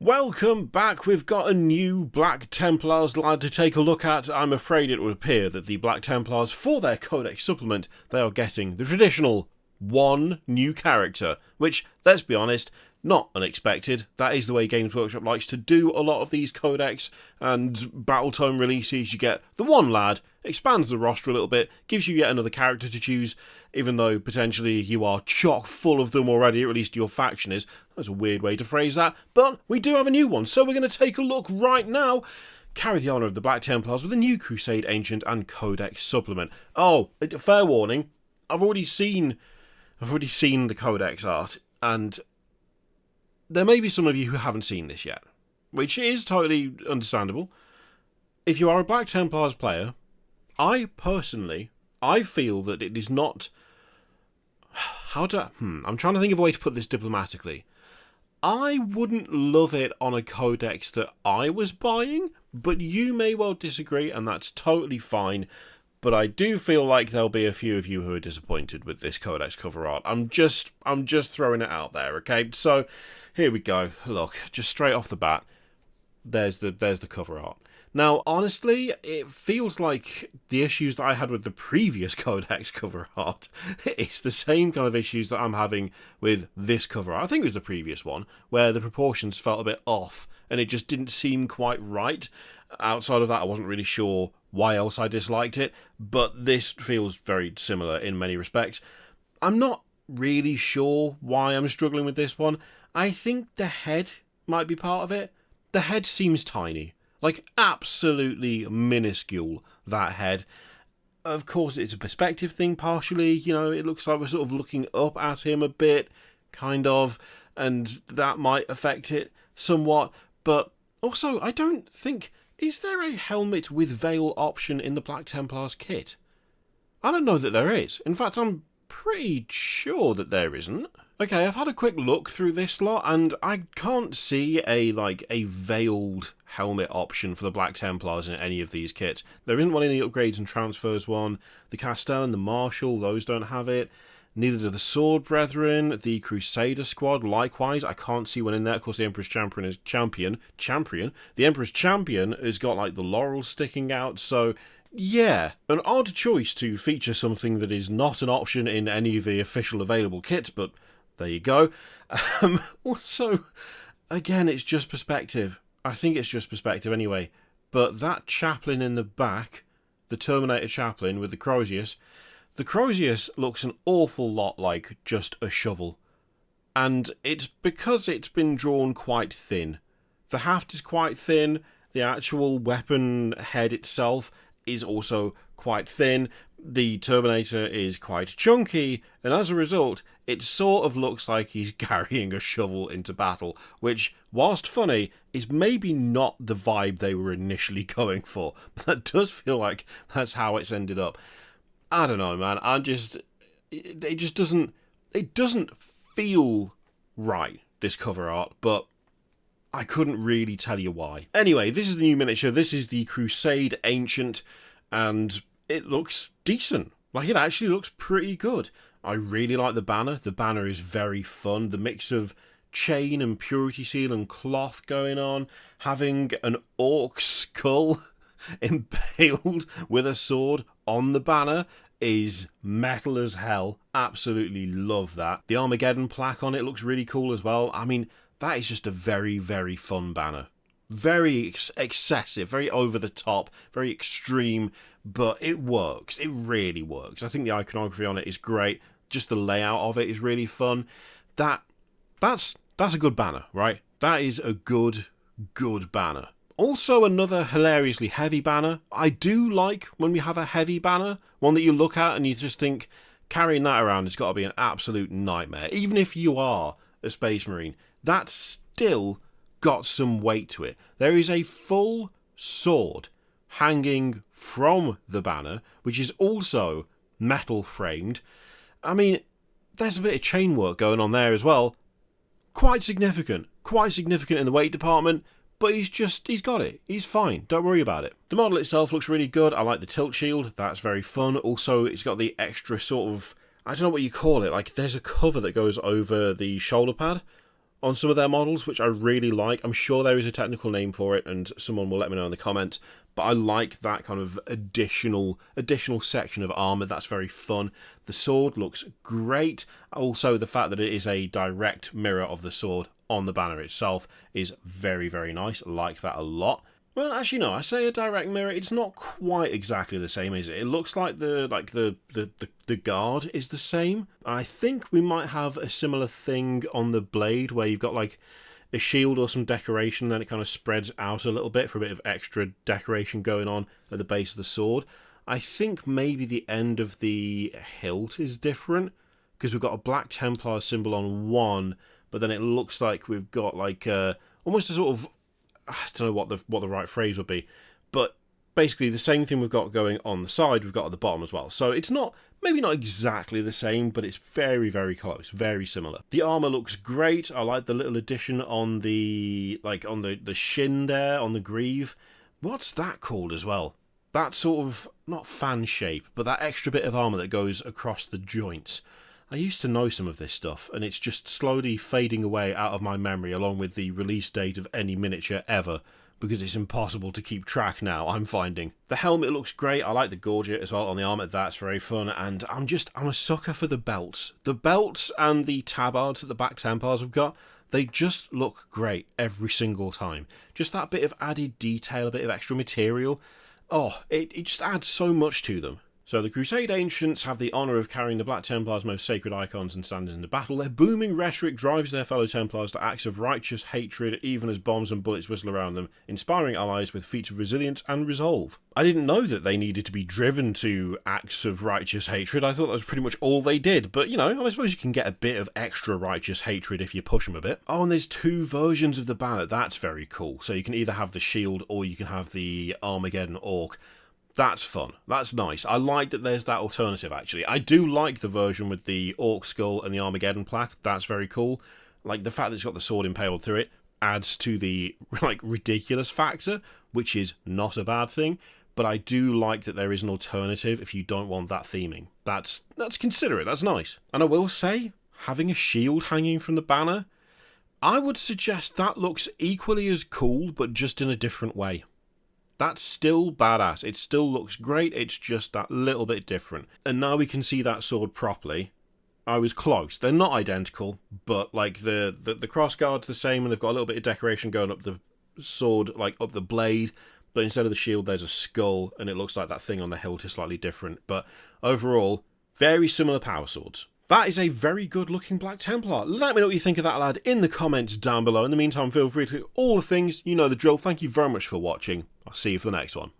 Welcome back. We've got a new Black Templars lad to take a look at. I'm afraid it would appear that the Black Templars, for their Codex Supplement, they are getting the traditional one new character, which, let's be honest, not unexpected. That is the way Games Workshop likes to do a lot of these Codex and Battletome releases. You get the one lad, expands the roster a little bit, gives you yet another character to choose, even though potentially you are chock full of them already, or at least your faction is. That's a weird way to phrase that, but we do have a new one, so we're going to take a look right now. Carry the honour of the Black Templars with a new Crusade Ancient and Codex Supplement. Oh, fair warning, I've already seen the Codex art, and there may be some of you who haven't seen this yet, which is totally understandable. If you are a Black Templars player, I feel that it is not... I'm trying to think of a way to put this diplomatically. I wouldn't love it on a Codex that I was buying, but you may well disagree, and that's totally fine. But I do feel like there'll be a few of you who are disappointed with this Codex cover art. I'm just throwing it out there, okay? So here we go. Look, just straight off the bat, there's the cover art. Now, honestly, it feels like the issues that I had with the previous Codex cover art. It's the same kind of issues that I'm having with this cover art. I think it was the previous one, where the proportions felt a bit off, and it just didn't seem quite right. Outside of that, I wasn't really sure why else I disliked it, but this feels very similar in many respects. I'm not really sure why I'm struggling with this one. I think the head might be part of it. The head seems tiny. Like, absolutely minuscule, that head. Of course, it's a perspective thing, partially. You know, it looks like we're sort of looking up at him a bit, kind of, and that might affect it somewhat. But also, I don't think... Is there a helmet with veil option in the Black Templars kit? I don't know that there is. In fact, I'm pretty sure that there isn't. Okay, I've had a quick look through this lot, and I can't see a veiled helmet option for the Black Templars in any of these kits. There isn't one in the Upgrades and Transfers one. The Castellan and the Marshal, those don't have it. Neither do the Sword Brethren. The Crusader Squad, likewise. I can't see one in there. Of course, the Emperor's Champion. The Emperor's Champion has got, like, the laurels sticking out, so... yeah, an odd choice to feature something that is not an option in any of the official available kits, but there you go. Also, again, it's just perspective. I think it's just perspective anyway. But that chaplain in the back, the Terminator chaplain with the Crozius, the Crozius looks an awful lot like just a shovel. And it's because it's been drawn quite thin. The haft is quite thin, the actual weapon head itself is also quite thin, the Terminator is quite chunky, and as a result, it sort of looks like he's carrying a shovel into battle, which, whilst funny, is maybe not the vibe they were initially going for. That does feel like that's how it's ended up. I don't know, man, it doesn't feel right, this cover art, but I couldn't really tell you why. Anyway, this is the new miniature. This is the Crusade Ancient, and it looks decent. Like, it actually looks pretty good. I really like the banner. The banner is very fun. The mix of chain and purity seal and cloth going on. Having an orc skull impaled with a sword on the banner is metal as hell. Absolutely love that. The Armageddon plaque on it looks really cool as well. I mean, that is just a very, very fun banner. Very excessive, very over the top, very extreme, but it works. It really works. I think the iconography on it is great. Just the layout of it is really fun. That's a good banner, right? That is a good banner. Also, another hilariously heavy banner. I do like when we have a heavy banner, one that you look at and you just think, carrying that around has got to be an absolute nightmare. Even if you are a Space Marine, that's still got some weight to it. There is a full sword hanging from the banner, which is also metal framed. I mean, there's a bit of chain work going on there as well. Quite significant in the weight department, but he's got it. He's fine. Don't worry about it. The model itself looks really good. I like the tilt shield. That's very fun. Also, it's got the extra sort of, I don't know what you call it. Like, there's a cover that goes over the shoulder pad. on some of their models, which I really like. I'm sure there is a technical name for it, and someone will let me know in the comments. But I like that kind of additional section of armor. That's very fun. The sword looks great. Also, the fact that it is a direct mirror of the sword on the banner itself is very, very nice. I like that a lot. Well, actually, no. I say a direct mirror. It's not quite exactly the same, is it? It looks like the guard is the same. I think we might have a similar thing on the blade, where you've got like a shield or some decoration, then it kind of spreads out a little bit for a bit of extra decoration going on at the base of the sword. I think maybe the end of the hilt is different, because we've got a Black Templar symbol on one, but then it looks like we've got like almost a sort of, I don't know what the right phrase would be, but basically the same thing we've got going on the side, we've got at the bottom as well. So it's maybe not exactly the same, but it's very, very close, very similar. The armor looks great. I like the little addition on the shin there, on the greave. What's that called as well? That sort of, not fan shape, but that extra bit of armor that goes across the joints. I used to know some of this stuff, and it's just slowly fading away out of my memory along with the release date of any miniature ever, because it's impossible to keep track now, I'm finding. The helmet looks great. I like the gorget as well on the armor. That's very fun, and I'm a sucker for the belts. The belts and the tabards that the Black Templars have got, they just look great every single time. Just that bit of added detail, a bit of extra material. Oh, it just adds so much to them. So the Crusade Ancients have the honour of carrying the Black Templars' most sacred icons and standing in the battle. Their booming rhetoric drives their fellow Templars to acts of righteous hatred, even as bombs and bullets whistle around them, inspiring allies with feats of resilience and resolve. I didn't know that they needed to be driven to acts of righteous hatred. I thought that was pretty much all they did. But, you know, I suppose you can get a bit of extra righteous hatred if you push them a bit. Oh, and there's two versions of the banner. That's very cool. So you can either have the shield or you can have the Armageddon Orc. That's fun. That's nice. I like that there's that alternative, actually. I do like the version with the Orc skull and the Armageddon plaque. That's very cool. Like, the fact that it's got the sword impaled through it adds to the, like, ridiculous factor, which is not a bad thing. But I do like that there is an alternative if you don't want that theming. That's considerate. That's nice. And I will say, having a shield hanging from the banner, I would suggest that looks equally as cool, but just in a different way. That's still badass. It still looks great. It's just that little bit different. And now we can see that sword properly. I was close. They're not identical, but like the crossguard's the same, and they've got a little bit of decoration going up the sword, like up the blade. But instead of the shield, there's a skull, and it looks like that thing on the hilt is slightly different. But overall, very similar power swords. That is a very good looking Black Templar. Let me know what you think of that, lad, in the comments down below. In the meantime, feel free to do all the things. You know the drill. Thank you very much for watching. I'll see you for the next one.